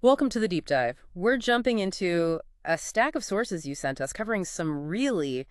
Welcome to the deep dive. We're jumping into a stack of sources you sent us covering some really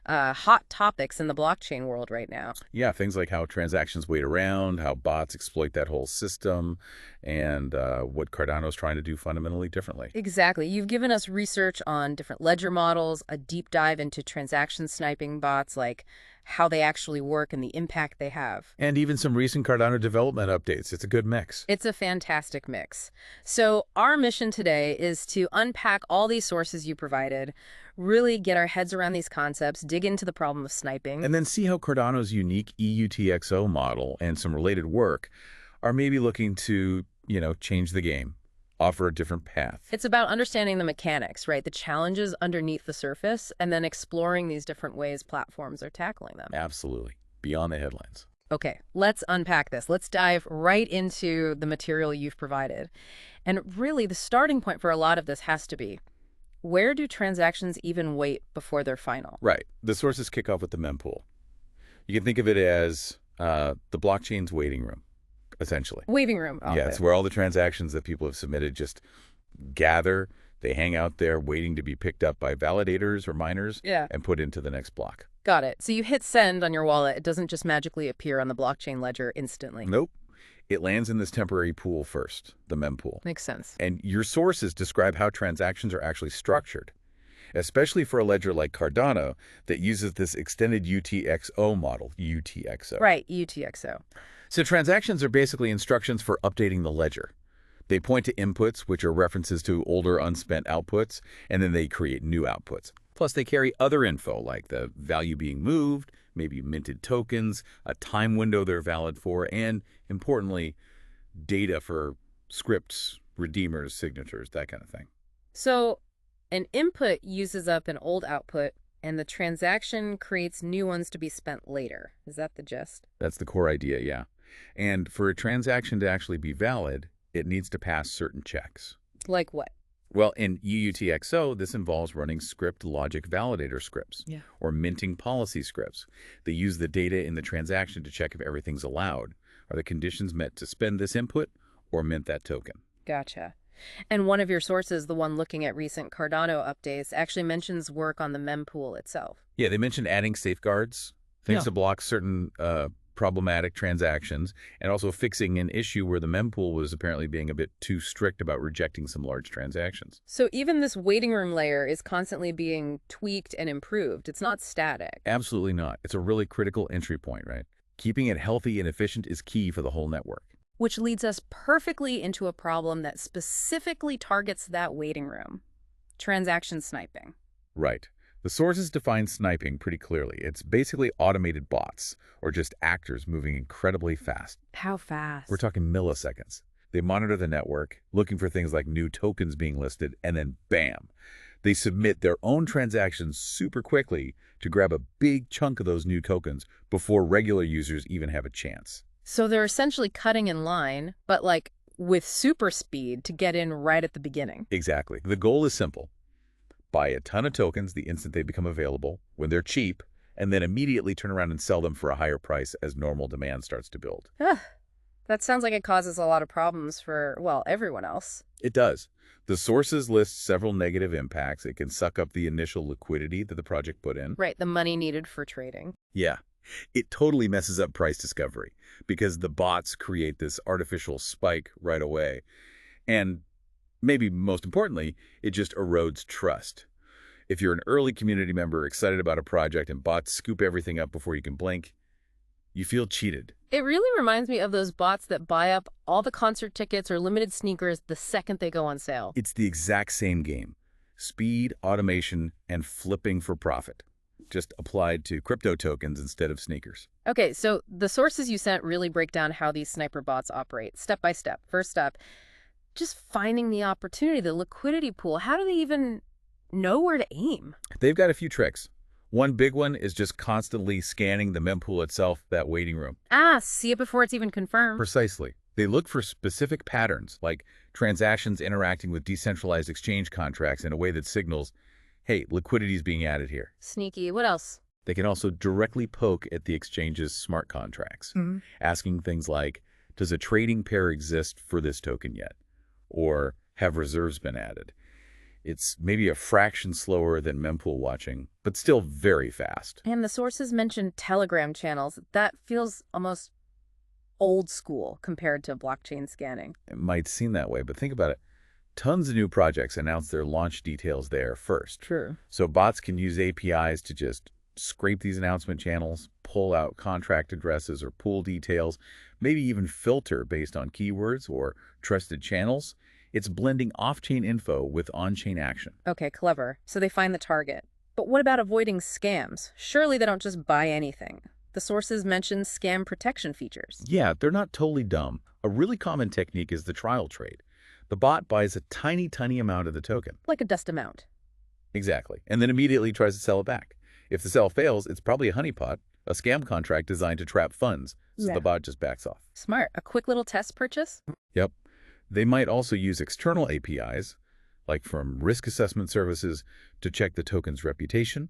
hot topics in the blockchain world right now. Yeah, things like how transactions wait around, how bots exploit that whole system, and what Cardano's trying to do fundamentally differently. Exactly. You've given us research on different ledger models, a deep dive into transaction sniping bots, like how they actually work and the impact they have. And even some recent Cardano development updates. It's a good mix. It's a fantastic mix. So our mission today is to unpack all these sources you provided, really get our heads around these concepts, dig into the problem of sniping. And then see how Cardano's unique EUTXO model and some related work are maybe looking to, change the game, offer a different path. It's about understanding the mechanics, right? The challenges underneath the surface, and then exploring these different ways platforms are tackling them. Absolutely. Beyond the headlines. Okay, let's unpack this. Let's dive right into the material you've provided. And really, the starting point for a lot of this has to be, where do transactions even wait before they're final? Right. The sources kick off with the mempool. You can think of it as the blockchain's waiting room, essentially. Waiting room. Yeah, Okay. it's where all the transactions that people have submitted just gather. They hang out there waiting to be picked up by validators or miners Yeah, and put into the next block. got it. So you hit send on your wallet. It doesn't just magically appear on the blockchain ledger instantly. Nope. It lands in this temporary pool first, the mempool. Makes sense. And your sources describe how transactions are actually structured, especially for a ledger like Cardano that uses this extended UTXO model, UTXO. Right, UTXO. So transactions are basically instructions for updating the ledger. They point to inputs, which are references to older unspent outputs, and then they create new outputs. Plus, they carry other info like the value being moved, maybe minted tokens, a time window they're valid for, and, importantly, data for scripts, redeemers, signatures, that kind of thing. So an input uses up an old output, and the transaction creates new ones to be spent later. Is that the gist? That's the core idea, yeah. And for a transaction to actually be valid, it needs to pass certain checks. Like what? Well, in UUTXO, this involves running script logic validator scripts Yeah. or minting policy scripts. They use the data in the transaction to check if everything's allowed. Are the conditions met to spend this input or mint that token? Gotcha. And one of your sources, the one looking at recent Cardano updates, actually mentions work on the mempool itself. Yeah, they mentioned adding safeguards, things Yeah. to block certain problematic transactions, and also fixing an issue where the mempool was apparently being a bit too strict about rejecting some large transactions. So even this waiting room layer is constantly being tweaked and improved. It's not static. Absolutely not. It's a really critical entry point, right? Keeping it healthy and efficient is key for the whole network. Which leads us perfectly into a problem that specifically targets that waiting room: transaction sniping. Right. The sources define sniping pretty clearly. It's basically automated bots, or just actors moving incredibly fast. How fast? We're talking milliseconds. They monitor the network, looking for things like new tokens being listed, and then bam! They submit their own transactions super quickly to grab a big chunk of those new tokens before regular users even have a chance. So they're essentially cutting in line, but like with super speed to get in right at the beginning. Exactly. The goal is simple. Buy a ton of tokens the instant they become available, when they're cheap, and then immediately turn around and sell them for a higher price as normal demand starts to build. Ugh, that sounds like it causes a lot of problems for, well, everyone else. It does. The sources list several negative impacts. It can suck up the initial liquidity that the project put in. Right, the money needed for trading. Yeah. It totally messes up price discovery because the bots create this artificial spike right away. And maybe most importantly, it just erodes trust. If you're an early community member excited about a project and bots scoop everything up before you can blink, you feel cheated. It really reminds me of those bots that buy up all the concert tickets or limited sneakers the second they go on sale. It's the exact same game. Speed, automation, and flipping for profit. Just applied to crypto tokens instead of sneakers. Okay, so the sources you sent really break down how these sniper bots operate, step by step. First up, just finding the opportunity, the liquidity pool. How do they even know where to aim? They've got a few tricks. One big one is just constantly scanning the mempool itself, that waiting room. Ah, see it before it's even confirmed. Precisely. They look for specific patterns, like transactions interacting with decentralized exchange contracts in a way that signals, hey, liquidity is being added here. Sneaky. What else? They can also directly poke at the exchange's smart contracts, asking things like, does a trading pair exist for this token yet? Or have reserves been added. It's maybe a fraction slower than mempool watching, but still very fast. And the sources mentioned Telegram channels. That feels almost old school compared to blockchain scanning. It might seem that way, but think about it. Tons of new projects announce their launch details there first. True. So bots can use APIs to just scrape these announcement channels, pull out contract addresses or pool details, maybe even filter based on keywords or trusted channels. It's blending off-chain info with on-chain action. Okay, clever. So they find the target. But what about avoiding scams? Surely they don't just buy anything. The sources mention scam protection features. Yeah, they're not totally dumb. A really common technique is the trial trade. The bot buys a tiny, tiny amount of the token. Like a dust amount. Exactly. And then immediately tries to sell it back. If the sale fails, it's probably a honeypot, a scam contract designed to trap funds, so the bot just backs off. Smart. A quick little test purchase? Yep. They might also use external APIs, like from risk assessment services, to check the token's reputation,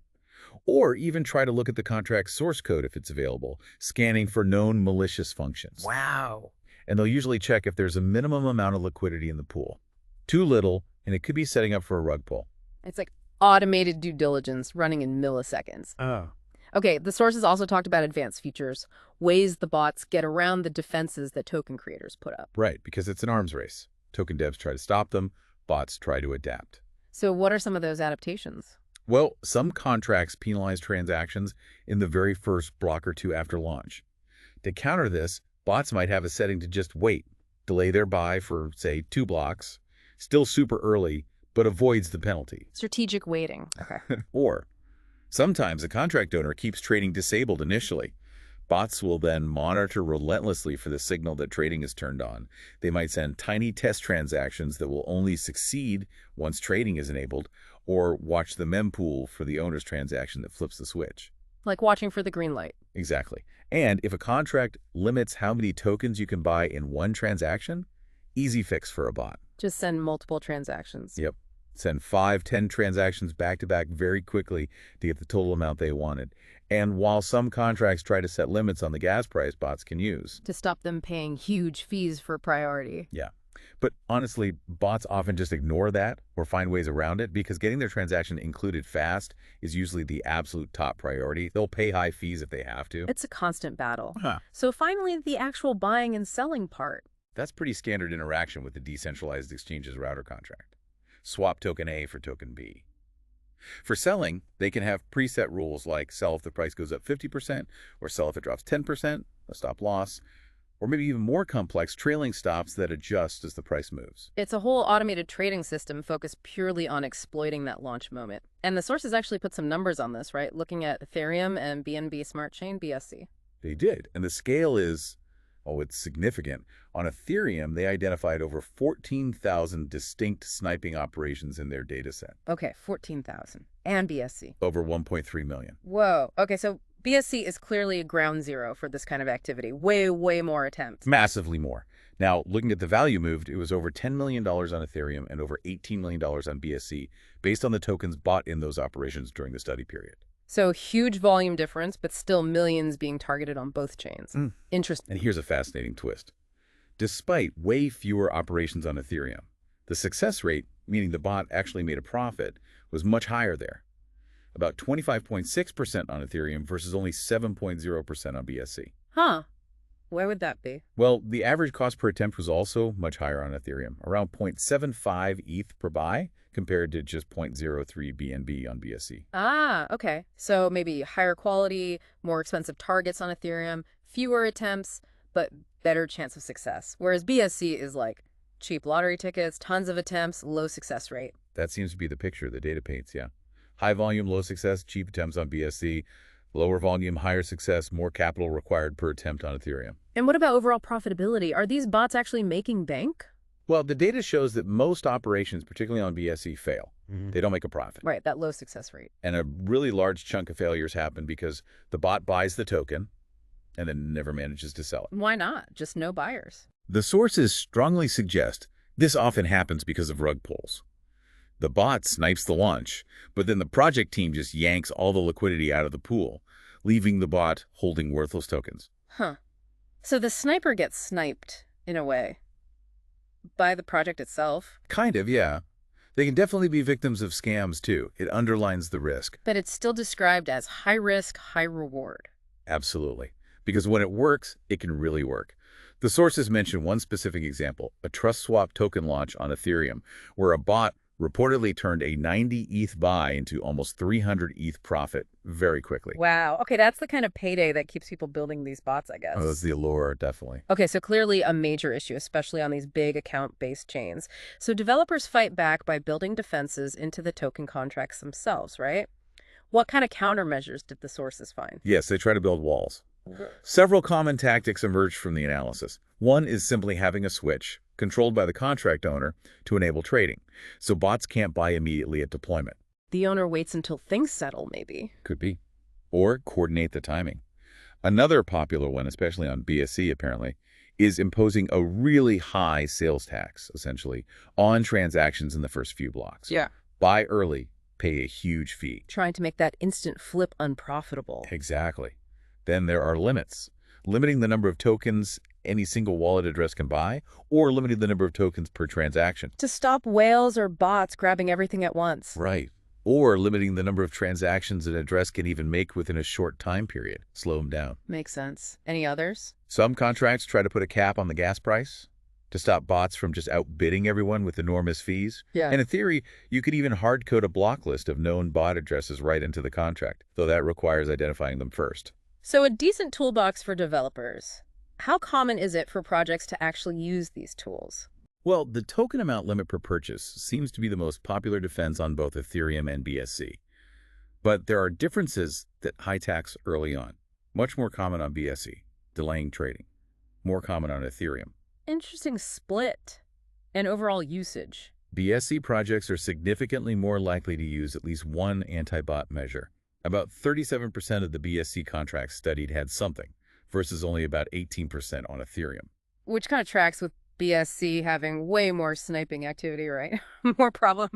or even try to look at the contract's source code if it's available, scanning for known malicious functions. Wow. And they'll usually check if there's a minimum amount of liquidity in the pool. Too little, and it could be setting up for a rug pull. It's like automated due diligence running in milliseconds. Oh. Okay, the sources also talked about advanced features, ways the bots get around the defenses that token creators put up. Right, because it's an arms race. Token devs try to stop them, bots try to adapt. So what are some of those adaptations? Well, some contracts penalize transactions in the very first block or two after launch. To counter this, bots might have a setting to just wait, delay their buy for, say, 2 blocks, still super early, but avoids the penalty. Strategic waiting. Okay. Or sometimes a contract owner keeps trading disabled initially. Bots will then monitor relentlessly for the signal that trading is turned on. They might send tiny test transactions that will only succeed once trading is enabled, or watch the mempool for the owner's transaction that flips the switch. Like watching for the green light. Exactly. And if a contract limits how many tokens you can buy in one transaction, easy fix for a bot. Just send multiple transactions. Yep. Send 5, 10 transactions back-to-back very quickly to get the total amount they wanted. And while some contracts try to set limits on the gas price bots can use. To stop them paying huge fees for priority. Yeah. But honestly, bots often just ignore that or find ways around it because getting their transaction included fast is usually the absolute top priority. They'll pay high fees if they have to. It's a constant battle. Huh. So finally, the actual buying and selling part. That's pretty standard interaction with the decentralized exchange's router contract. Swap token A for token B. For selling, they can have preset rules like sell if the price goes up 50% or sell if it drops 10%, a stop loss, or maybe even more complex trailing stops that adjust as the price moves. It's a whole automated trading system focused purely on exploiting that launch moment. And the sources actually put some numbers on this, right? Looking at Ethereum and BNB Smart Chain, BSC. They did, and the scale is, oh, it's significant. On Ethereum, they identified over 14,000 distinct sniping operations in their dataset. Okay, 14,000. And BSC. Over 1.3 million. Whoa. Okay, so BSC is clearly a ground zero for this kind of activity. Way, way more attempts. Massively more. Now, looking at the value moved, it was over $10 million on Ethereum and over $18 million on BSC, based on the tokens bought in those operations during the study period. So huge volume difference, but still millions being targeted on both chains. Interesting. And here's a fascinating twist. Despite way fewer operations on Ethereum, the success rate, meaning the bot actually made a profit, was much higher there. About 25.6% on Ethereum versus only 7.0% on BSC. Huh. Why would that be? Well, the average cost per attempt was also much higher on Ethereum, around 0.75 ETH per buy, compared to just 0.03 BNB on BSC. Ah, okay. So maybe higher quality, more expensive targets on Ethereum, fewer attempts, but better chance of success. Whereas BSC is like cheap lottery tickets, tons of attempts, low success rate. That seems to be the picture the data paints, yeah. High volume, low success, cheap attempts on BSC. Lower volume, higher success, more capital required per attempt on Ethereum. And what about overall profitability? Are these bots actually making bank? Well, the data shows that most operations, particularly on BSC, fail. They don't make a profit. Right, that low success rate. And a really large chunk of failures happen because the bot buys the token and then never manages to sell it. Why not? Just no buyers. The sources strongly suggest this often happens because of rug pulls. The bot snipes the launch, but then the project team just yanks all the liquidity out of the pool, leaving the bot holding worthless tokens. Huh. So the sniper gets sniped, in a way. by the project itself. Kind of, yeah. They can definitely be victims of scams, too. It underlines the risk. But it's still described as high risk, high reward. Absolutely. Because when it works, it can really work. The sources mention one specific example, a trust swap token launch on Ethereum, where a bot reportedly turned a 90 ETH buy into almost 300 ETH profit very quickly. Wow. Okay, that's the kind of payday that keeps people building these bots, I guess. Oh, that's the allure, definitely. Okay, so clearly a major issue, especially on these big account-based chains. So developers fight back by building defenses into the token contracts themselves, right? What kind of countermeasures did the sources find? Yes, they try to build walls. Several common tactics emerged from the analysis. One is simply having a switch, controlled by the contract owner, to enable trading, so bots can't buy immediately at deployment. The owner waits until things settle, maybe. Could be. Or coordinate the timing. Another popular one, especially on BSC apparently, is imposing a really high sales tax, essentially, on transactions in the first few blocks. Yeah. Buy early, pay a huge fee. Trying to make that instant flip unprofitable. Exactly. Then there are limits. Limiting the number of tokens any single wallet address can buy, or limiting the number of tokens per transaction. To stop whales or bots grabbing everything at once. Right. Or limiting the number of transactions an address can even make within a short time period. Slow them down. Makes sense. Any others? Some contracts try to put a cap on the gas price to stop bots from just outbidding everyone with enormous fees. Yeah. And in theory, you could even hard-code a block list of known bot addresses right into the contract, though that requires identifying them first. So a decent toolbox for developers. How common is it for projects to actually use these tools? Well, the token amount limit per purchase seems to be the most popular defense on both Ethereum and BSC. But there are differences that high tax early on. Much more common on BSC, delaying trading. More common on Ethereum. Interesting split and overall usage. BSC projects are significantly more likely to use at least one anti-bot measure. About 37% of the BSC contracts studied had something, versus only about 18% on Ethereum. Which kind of tracks with BSC having way more sniping activity, right?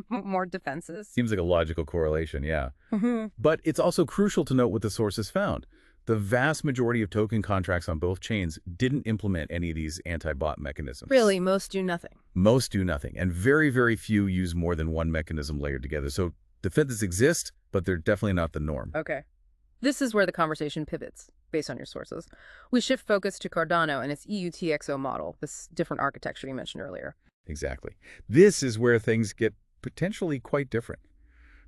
More defenses. Seems like a logical correlation, yeah. Mm-hmm. But it's also crucial to note what the sources found. The vast majority of token contracts on both chains didn't implement any of these anti-bot mechanisms. Really, most do nothing. Most do nothing, and very, very few use more than one mechanism layered together. So defenses exist, but they're definitely not the norm. Okay. This is where the conversation pivots, based on your sources. We shift focus to Cardano and its EUTXO model, this different architecture you mentioned earlier. Exactly. This is where things get potentially quite different.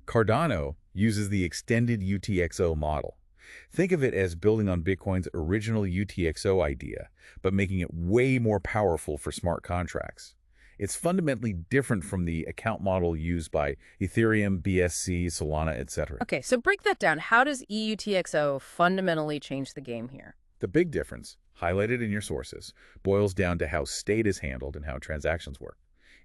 Cardano uses the extended UTXO model. Think of it as building on Bitcoin's original UTXO idea, but making it way more powerful for smart contracts. It's fundamentally different from the account model used by Ethereum, BSC, Solana, etc. Okay, so break that down. How does EUTXO fundamentally change the game here? The big difference, highlighted in your sources, boils down to how state is handled and how transactions work.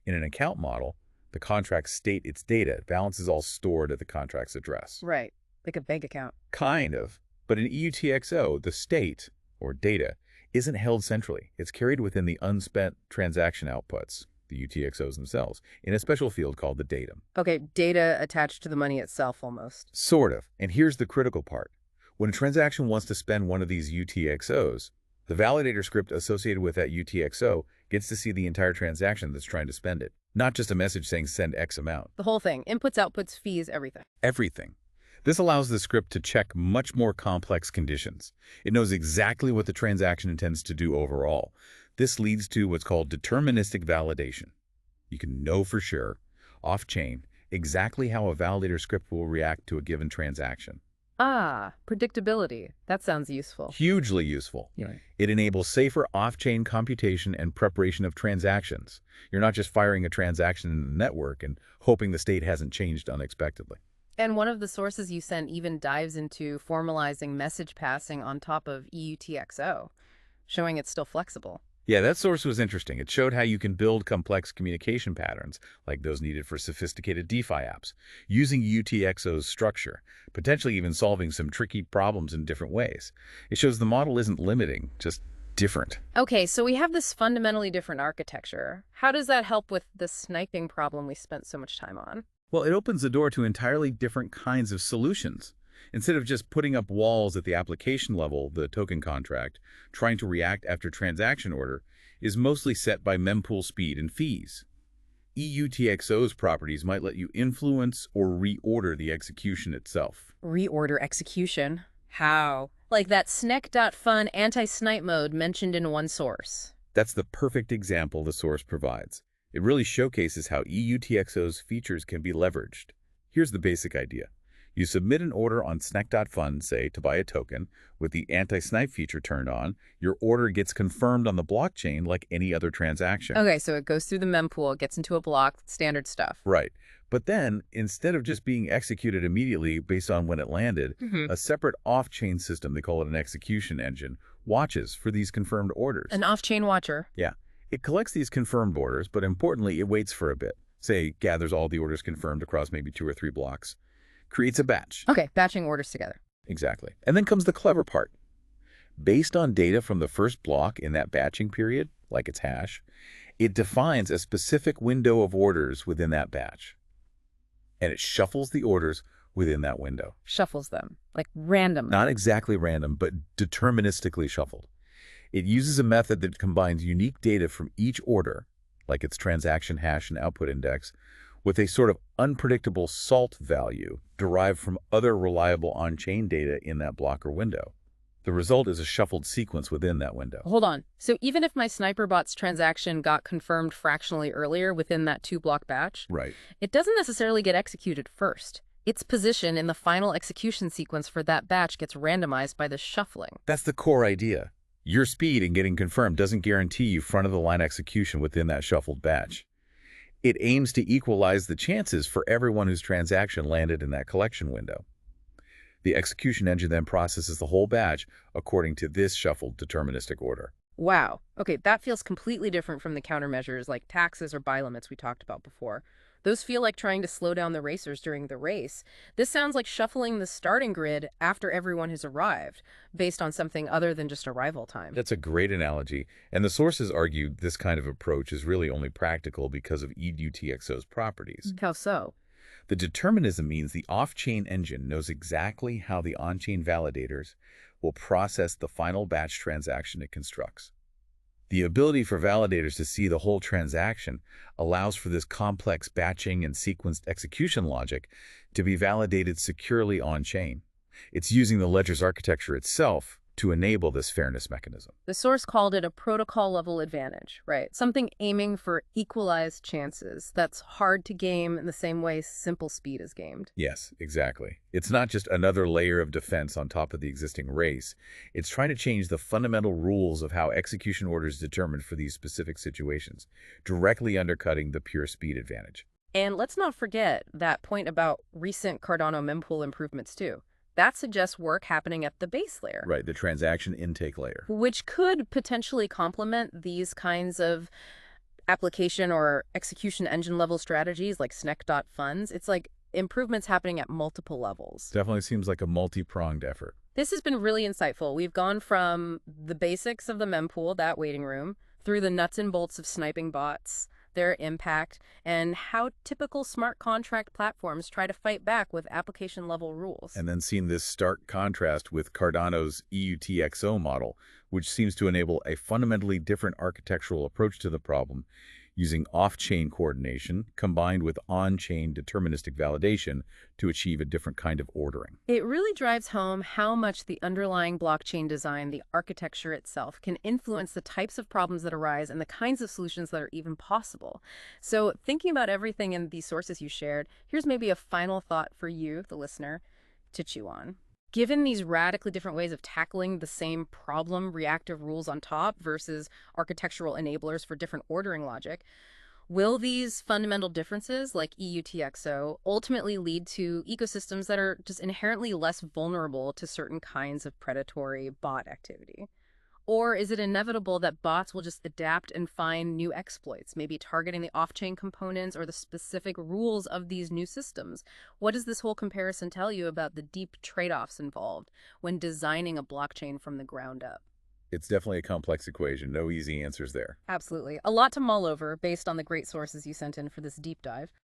In an account model, the contract's state its data. Balance is all stored at the contract's address. Right, like a bank account. Kind of. But in EUTXO, the state, or data, isn't held centrally. It's carried within the unspent transaction outputs, the UTXOs themselves, in a special field called the datum. Okay, data attached to the money itself almost. Sort of. And here's the critical part. When a transaction wants to spend one of these UTXOs, the validator script associated with that UTXO gets to see the entire transaction that's trying to spend it, not just a message saying send X amount. The whole thing. Inputs, outputs, fees, everything. Everything. This allows the script to check much more complex conditions. It knows exactly what the transaction intends to do overall. This leads to what's called deterministic validation. You can know for sure, off-chain, exactly how a validator script will react to a given transaction. Ah, predictability. That sounds useful. Hugely useful. Right. It enables safer off-chain computation and preparation of transactions. You're not just firing a transaction in the network and hoping the state hasn't changed unexpectedly. And one of the sources you sent even dives into formalizing message passing on top of EUTXO, showing it's still flexible. Yeah, that source was interesting. It showed how you can build complex communication patterns, like those needed for sophisticated DeFi apps, using UTXO's structure, potentially even solving some tricky problems in different ways. It shows the model isn't limiting, just different. Okay, so we have this fundamentally different architecture. How does that help with the sniping problem we spent so much time on? Well, it opens the door to entirely different kinds of solutions. Instead of just putting up walls at the application level, the token contract, trying to react after transaction order, is mostly set by mempool speed and fees. EUTXO's properties might let you influence or reorder the execution itself. Reorder execution? How? Like that snec.fun anti-snipe mode mentioned in one source. That's the perfect example the source provides. It really showcases how EUTXO's features can be leveraged. Here's the basic idea. You submit an order on snec.fun, say, to buy a token. With the anti-snipe feature turned on, your order gets confirmed on the blockchain like any other transaction. Okay, so it goes through the mempool, gets into a block, standard stuff. Right. But then, instead of just being executed immediately based on when it landed, a separate off-chain system, they call it an execution engine, watches for these confirmed orders. An off-chain watcher. Yeah. It collects these confirmed orders, but importantly, it waits for a bit. Say, gathers all the orders confirmed across maybe 2 or 3 blocks. Creates a batch. Okay, batching orders together. Exactly. And then comes the clever part. Based on data from the first block in that batching period, like its hash, it defines a specific window of orders within that batch. And it shuffles the orders within that window. Shuffles them, like random. Not exactly random, but deterministically shuffled. It uses a method that combines unique data from each order, like its transaction hash and output index, with a sort of unpredictable salt value derived from other reliable on-chain data in that block or window. The result is a shuffled sequence within that window. Hold on. So even if my Sniper Bots transaction got confirmed fractionally earlier within that 2-block batch, Right. it doesn't necessarily get executed first. Its position in the final execution sequence for that batch gets randomized by the shuffling. That's the core idea. Your speed in getting confirmed doesn't guarantee you front-of-the-line execution within that shuffled batch. It aims to equalize the chances for everyone whose transaction landed in that collection window. The execution engine then processes the whole batch according to this shuffled deterministic order. Wow. Okay, that feels completely different from the countermeasures like taxes or buy limits we talked about before. Those feel like trying to slow down the racers during the race. This sounds like shuffling the starting grid after everyone has arrived, based on something other than just arrival time. That's a great analogy, and the sources argue this kind of approach is really only practical because of EUTXO's properties. How so? The determinism means the off-chain engine knows exactly how the on-chain validators will process the final batch transaction it constructs. The ability for validators to see the whole transaction allows for this complex batching and sequenced execution logic to be validated securely on-chain. It's using the ledger's architecture itself to enable this fairness mechanism. The source called it a protocol-level advantage, right? Something aiming for equalized chances that's hard to game in the same way simple speed is gamed. Yes, exactly. It's not just another layer of defense on top of the existing race. It's trying to change the fundamental rules of how execution orders are determined for these specific situations, directly undercutting the pure speed advantage. And let's not forget that point about recent Cardano mempool improvements too. That suggests work happening at the base layer. Right, the transaction intake layer. Which could potentially complement these kinds of application or execution engine level strategies like snec.funds. It's like improvements happening at multiple levels. Definitely seems like a multi-pronged effort. This has been really insightful. We've gone from the basics of the mempool, that waiting room, through the nuts and bolts of sniping bots, their impact, and how typical smart contract platforms try to fight back with application-level rules. And then seen this stark contrast with Cardano's EUTXO model, which seems to enable a fundamentally different architectural approach to the problem, using off-chain coordination combined with on-chain deterministic validation to achieve a different kind of ordering. It really drives home how much the underlying blockchain design, the architecture itself, can influence the types of problems that arise and the kinds of solutions that are even possible. So thinking about everything in these sources you shared, here's maybe a final thought for you, the listener, to chew on. Given these radically different ways of tackling the same problem, reactive rules on top versus architectural enablers for different ordering logic, will these fundamental differences, like EUTXO, ultimately lead to ecosystems that are just inherently less vulnerable to certain kinds of predatory bot activity? Or is it inevitable that bots will just adapt and find new exploits, maybe targeting the off-chain components or the specific rules of these new systems? What does this whole comparison tell you about the deep trade-offs involved when designing a blockchain from the ground up? It's definitely a complex equation. No easy answers there. Absolutely. A lot to mull over based on the great sources you sent in for this deep dive.